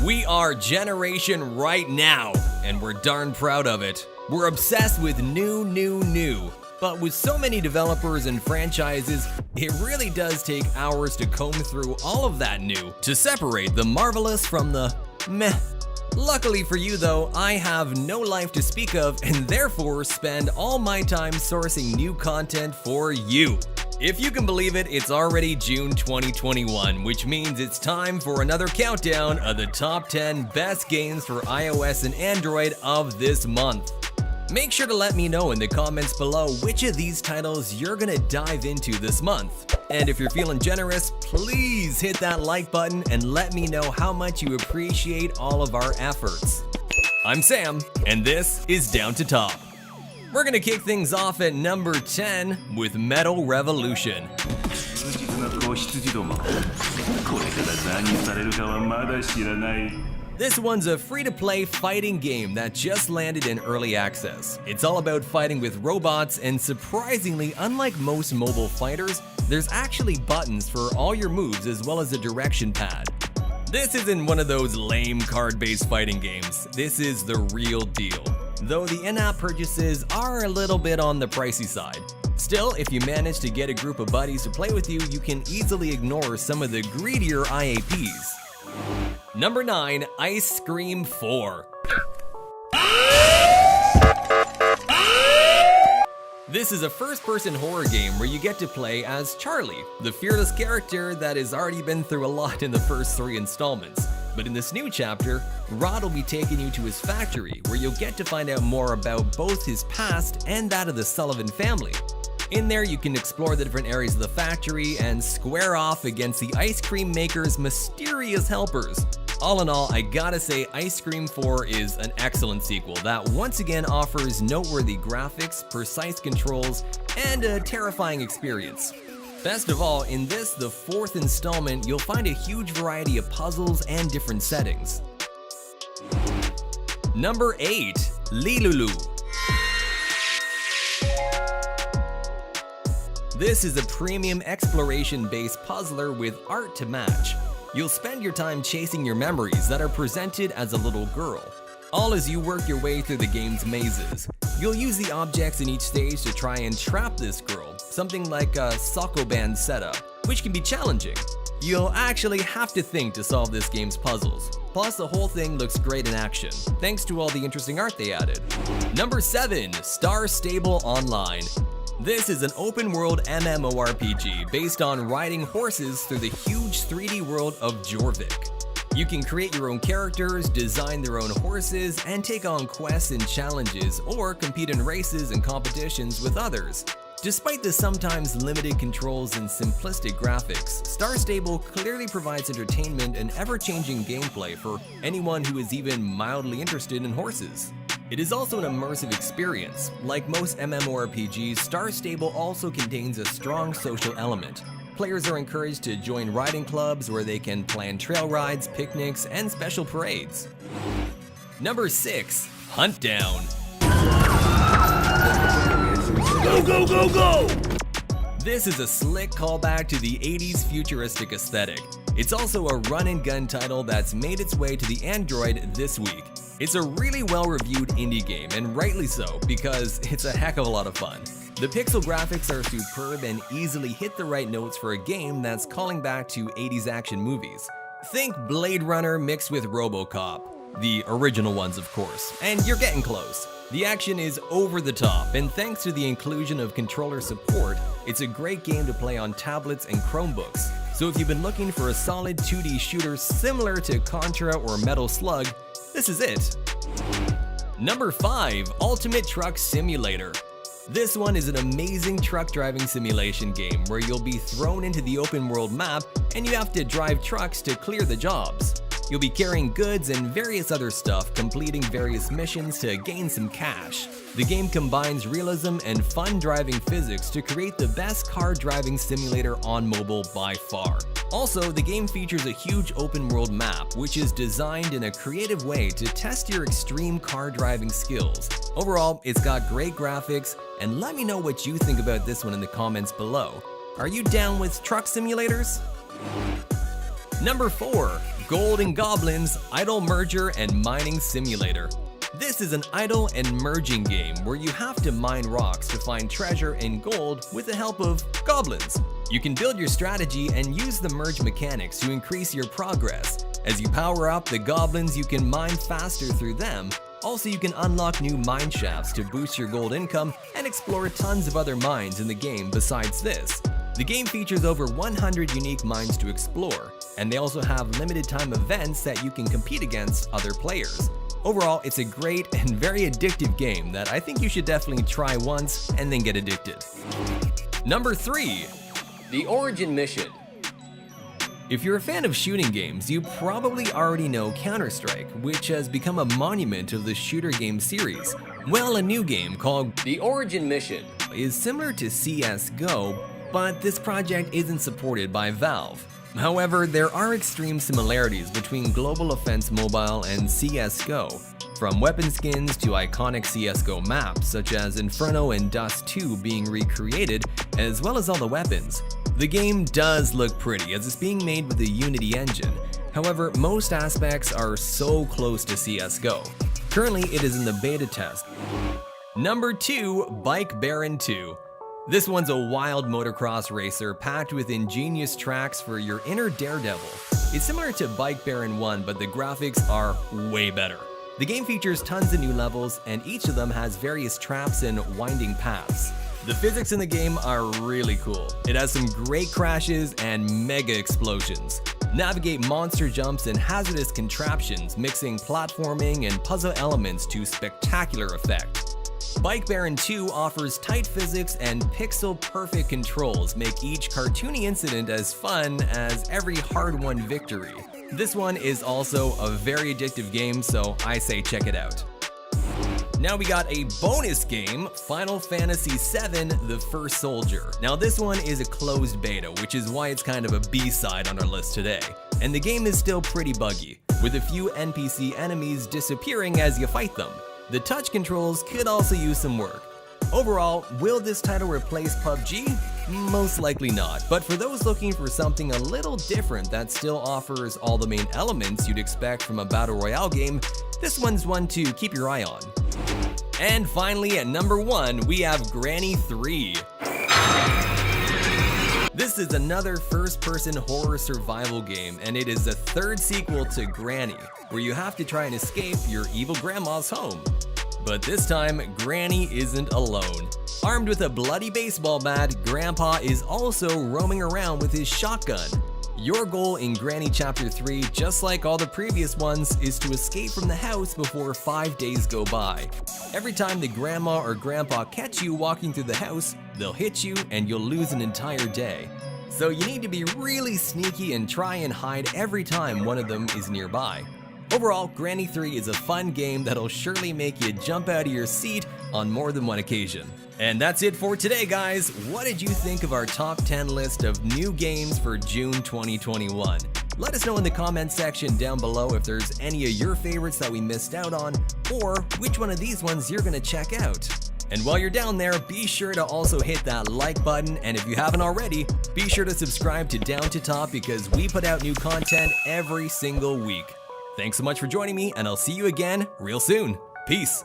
We are generation right now, and we're darn proud of it. We're obsessed with new. But with so many developers and franchises, it really does take hours to comb through all of that new to separate the marvelous from the meh. Luckily for you though, I have no life to speak of and therefore spend all my time sourcing new content for you. If you can believe it, it's already June 2021, which means it's time for another countdown of the top 10 best games for iOS and Android of this month. Make sure to let me know in the comments below which of these titles you're gonna dive into this month. And if you're feeling generous, please hit that like button and let me know how much you appreciate all of our efforts. I'm Sam, and this is Down to Top. We're gonna kick things off at number 10 with Metal Revolution. This one's a free-to-play fighting game that just landed in early access. It's all about fighting with robots, and surprisingly, unlike most mobile fighters, there's actually buttons for all your moves as well as a direction pad. This isn't one of those lame card-based fighting games. This is the real deal, though the in-app purchases are a little bit on the pricey side. Still, if you manage to get a group of buddies to play with you, you can easily ignore some of the greedier IAPs. Number 9, Ice Cream 4. This is a first-person horror game where you get to play as Charlie, the fearless character that has already been through a lot in the first 3 installments. But in this new chapter, Rod will be taking you to his factory where you'll get to find out more about both his past and that of the Sullivan family. In there, you can explore the different areas of the factory and square off against the ice cream maker's mysterious helpers. All in all, I gotta say Ice Cream 4 is an excellent sequel that once again offers noteworthy graphics, precise controls, and a terrifying experience. Best of all, in this, the 4th installment, you'll find a huge variety of puzzles and different settings. Number 8, Lilulu. This is a premium exploration-based puzzler with art to match. You'll spend your time chasing your memories that are presented as a little girl, all as you work your way through the game's mazes. You'll use the objects in each stage to try and trap this girl, something like a Sokoban setup, which can be challenging. You'll actually have to think to solve this game's puzzles. Plus, the whole thing looks great in action, thanks to all the interesting art they added. Number 7, Star Stable Online. This is an open-world MMORPG based on riding horses through the huge 3D world of Jorvik. You can create your own characters, design their own horses, and take on quests and challenges, or compete in races and competitions with others. Despite the sometimes limited controls and simplistic graphics, Star Stable clearly provides entertainment and ever-changing gameplay for anyone who is even mildly interested in horses. It is also an immersive experience. Like most MMORPGs, Star Stable also contains a strong social element. Players are encouraged to join riding clubs where they can plan trail rides, picnics, and special parades. Number 6, Hunt Down. Go! This is a slick callback to the 80s futuristic aesthetic. It's also a run-and-gun title that's made its way to the Android this week. It's a really well-reviewed indie game, and rightly so, because it's a heck of a lot of fun. The pixel graphics are superb and easily hit the right notes for a game that's calling back to 80s action movies. Think Blade Runner mixed with RoboCop. The original ones, of course, and you're getting close. The action is over the top, and thanks to the inclusion of controller support, it's a great game to play on tablets and Chromebooks. So if you've been looking for a solid 2D shooter similar to Contra or Metal Slug, this is it. Number 5, Ultimate Truck Simulator. This one is an amazing truck driving simulation game where you'll be thrown into the open world map and you have to drive trucks to clear the jobs. You'll be carrying goods and various other stuff, completing various missions to gain some cash. The game combines realism and fun driving physics to create the best car driving simulator on mobile by far. Also, the game features a huge open world map, which is designed in a creative way to test your extreme car driving skills. Overall, it's got great graphics, and let me know what you think about this one in the comments below. Are you down with truck simulators? Number 4. Gold and Goblins Idle Merger and Mining Simulator. This is an idle and merging game where you have to mine rocks to find treasure and gold with the help of goblins. You can build your strategy and use the merge mechanics to increase your progress. As you power up the goblins, you can mine faster through them. Also, you can unlock new mine shafts to boost your gold income and explore tons of other mines in the game besides this. The game features over 100 unique mines to explore, and they also have limited time events that you can compete against other players. Overall, it's a great and very addictive game that I think you should definitely try once and then get addicted. Number 3. The Origin Mission. If you're a fan of shooting games, you probably already know Counter-Strike, which has become a monument of the shooter game series. Well, a new game called The Origin Mission is similar to CSGO, but this project isn't supported by Valve. However, there are extreme similarities between Global Offense Mobile and CSGO, from weapon skins to iconic CSGO maps such as Inferno and Dust 2 being recreated, as well as all the weapons. The game does look pretty as it's being made with the Unity engine. However, most aspects are so close to CSGO. Currently, it is in the beta test. Number 2. Bike Baron 2. This one's a wild motocross racer packed with ingenious tracks for your inner daredevil. It's similar to Bike Baron 1, but the graphics are way better. The game features tons of new levels, and each of them has various traps and winding paths. The physics in the game are really cool. It has some great crashes and mega explosions. Navigate monster jumps and hazardous contraptions, mixing platforming and puzzle elements to spectacular effect. Bike Baron 2 offers tight physics and pixel-perfect controls make each cartoony incident as fun as every hard-won victory. This one is also a very addictive game, so I say check it out. Now we got a bonus game, Final Fantasy VII The First Soldier. Now this one is a closed beta, which is why it's kind of a B-side on our list today. And the game is still pretty buggy, with a few NPC enemies disappearing as you fight them. The touch controls could also use some work. Overall, will this title replace PUBG? Most likely not, but for those looking for something a little different that still offers all the main elements you'd expect from a battle royale game, this one's one to keep your eye on. And finally, at number 1, we have Granny 3. This is another first-person horror survival game, and it is the third sequel to Granny, where you have to try and escape your evil grandma's home. But this time, Granny isn't alone. Armed with a bloody baseball bat, Grandpa is also roaming around with his shotgun. Your goal in Granny Chapter 3, just like all the previous ones, is to escape from the house before 5 days go by. Every time the grandma or grandpa catch you walking through the house, they'll hit you and you'll lose an entire day. So you need to be really sneaky and try and hide every time one of them is nearby. Overall, Granny 3 is a fun game that'll surely make you jump out of your seat on more than one occasion. And that's it for today, guys. What did you think of our top 10 list of new games for June 2021? Let us know in the comment section down below if there's any of your favorites that we missed out on, or which one of these ones you're gonna check out. And while you're down there, be sure to also hit that like button, and if you haven't already, be sure to subscribe to Down to Top because we put out new content every single week. Thanks so much for joining me, and I'll see you again real soon. Peace.